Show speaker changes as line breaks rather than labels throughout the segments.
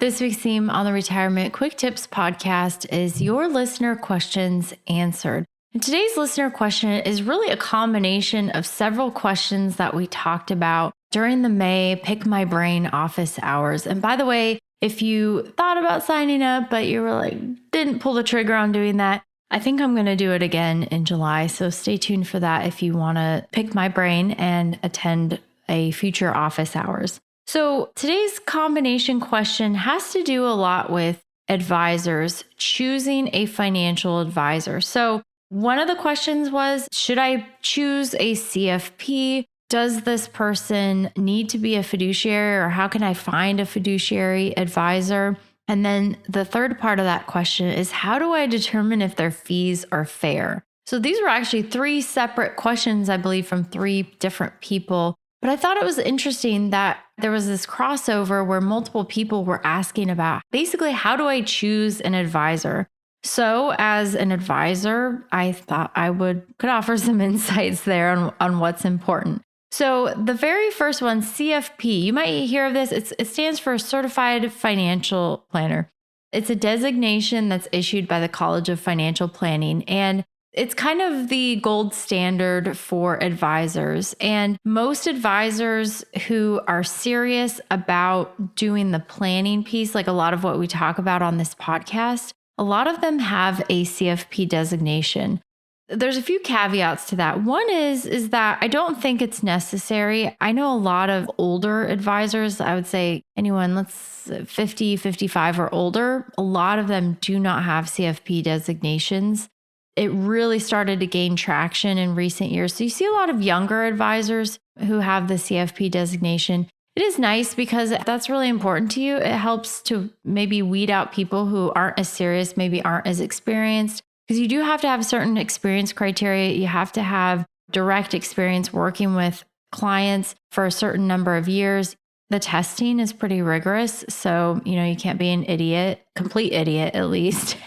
This week's theme on the Retirement Quick Tips podcast is your listener questions answered. And today's listener question is really a combination of several questions that we talked about during the May Pick My Brain office hours. And by the way, if you thought about signing up, but you were didn't pull the trigger on doing that, I think I'm going to do it again in July. So stay tuned for that if you want to pick my brain and attend a future office hours. So today's combination question has to do a lot with advisors, choosing a financial advisor. So one of the questions was, should I choose a CFP? Does this person need to be a fiduciary, or how can I find a fiduciary advisor? And then the third part of that question is, how do I determine if their fees are fair? So these were actually three separate questions, I believe, from three different people. But I thought it was interesting that there was this crossover where multiple people were asking about basically, how do I choose an advisor? So as an advisor, I thought I could offer some insights there on what's important. So the very first one, CFP, you might hear of this. It stands for Certified Financial Planner. It's a designation that's issued by the College of Financial Planning, and it's kind of the gold standard for advisors. And most advisors who are serious about doing the planning piece, like a lot of what we talk about on this podcast, a lot of them have a CFP designation. There's a few caveats to that. One is that I don't think it's necessary. I know a lot of older advisors, I would say anyone 50, 55 or older, a lot of them do not have CFP designations. It really started to gain traction in recent years. So you see a lot of younger advisors who have the CFP designation. It is nice because that's really important to you. It helps to maybe weed out people who aren't as serious, maybe aren't as experienced, because you do have to have certain experience criteria. You have to have direct experience working with clients for a certain number of years. The testing is pretty rigorous. So, you can't be an idiot, complete idiot at least,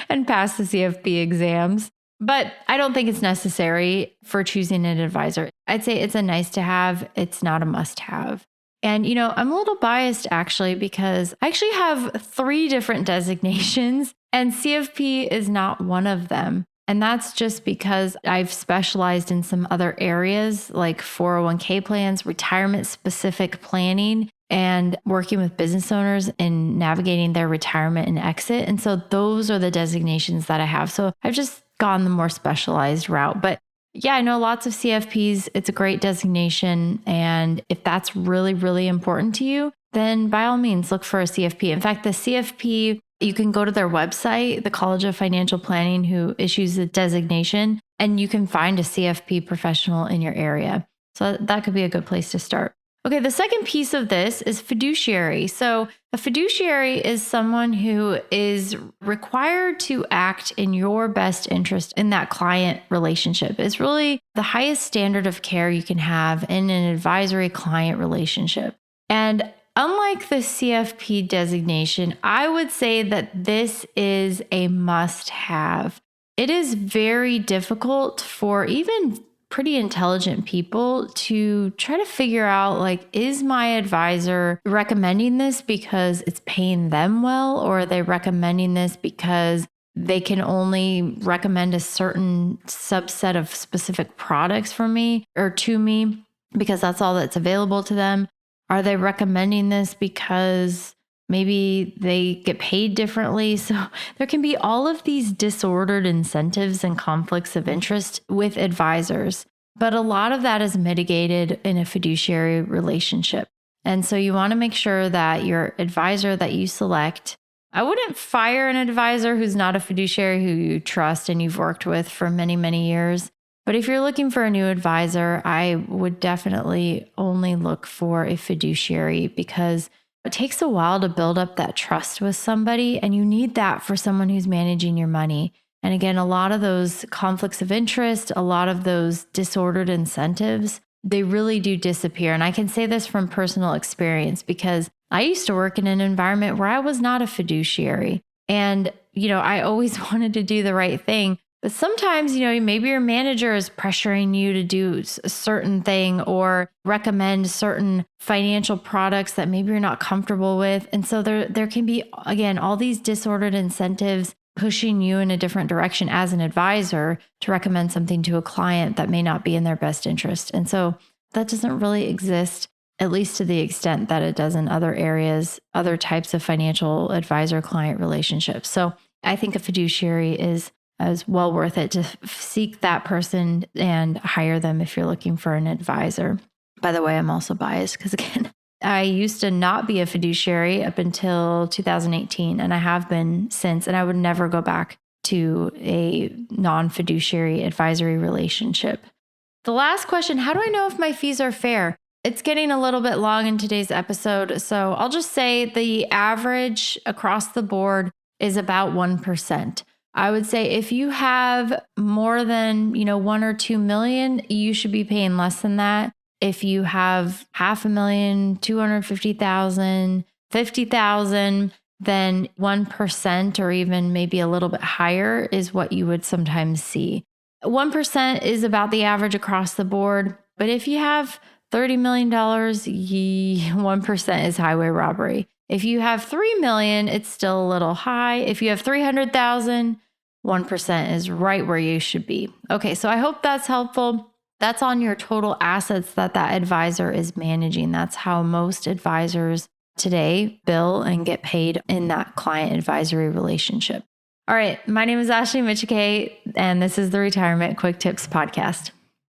and pass the CFP exams. But I don't think it's necessary for choosing an advisor. I'd say it's a nice to have. It's not a must have. And, I'm a little biased actually, because I actually have 3 different designations and CFP is not one of them. And that's just because I've specialized in some other areas like 401k plans, retirement specific planning, and working with business owners in navigating their retirement and exit. And so those are the designations that I have. So I've just gone the more specialized route. But yeah, I know lots of CFPs. It's a great designation. And if that's really, really important to you, then by all means, look for a CFP. In fact, the CFP, you can go to their website, the College of Financial Planning, who issues the designation, and you can find a CFP professional in your area. So that could be a good place to start. Okay, the second piece of this is fiduciary. So a fiduciary is someone who is required to act in your best interest in that client relationship. It's really the highest standard of care you can have in an advisory client relationship. And unlike the CFP designation, I would say that this is a must-have. It is very difficult for even pretty intelligent people to try to figure out, is my advisor recommending this because it's paying them well, or are they recommending this because they can only recommend a certain subset of specific products for me or to me because that's all that's available to them? Are they recommending this because maybe they get paid differently? So there can be all of these disordered incentives and conflicts of interest with advisors, but a lot of that is mitigated in a fiduciary relationship. And so you want to make sure that your advisor that you select, I wouldn't fire an advisor who's not a fiduciary who you trust and you've worked with for many, many years. But if you're looking for a new advisor, I would definitely only look for a fiduciary, because it takes a while to build up that trust with somebody, and you need that for someone who's managing your money. And again, a lot of those conflicts of interest, a lot of those disordered incentives, they really do disappear. And I can say this from personal experience because I used to work in an environment where I was not a fiduciary. And, I always wanted to do the right thing. But sometimes, maybe your manager is pressuring you to do a certain thing or recommend certain financial products that maybe you're not comfortable with. And so there can be, again, all these disordered incentives pushing you in a different direction as an advisor to recommend something to a client that may not be in their best interest. And so that doesn't really exist, at least to the extent that it does in other areas, other types of financial advisor-client relationships. So I think a fiduciary is well worth it to seek that person and hire them if you're looking for an advisor. By the way, I'm also biased because, again, I used to not be a fiduciary up until 2018, and I have been since, and I would never go back to a non-fiduciary advisory relationship. The last question, how do I know if my fees are fair? It's getting a little bit long in today's episode, so I'll just say the average across the board is about 1%. I would say if you have more than, 1 or 2 million, you should be paying less than that. If you have 500,000, 250,000, 50,000, then 1% or even maybe a little bit higher is what you would sometimes see. 1% is about the average across the board. But if you have $30 million, 1% is highway robbery. If you have 3 million, it's still a little high. If you have 300,000, 1% is right where you should be. Okay, so I hope that's helpful. That's on your total assets that advisor is managing. That's how most advisors today bill and get paid in that client advisory relationship. All right, my name is Ashley Michike, and this is the Retirement Quick Tips Podcast.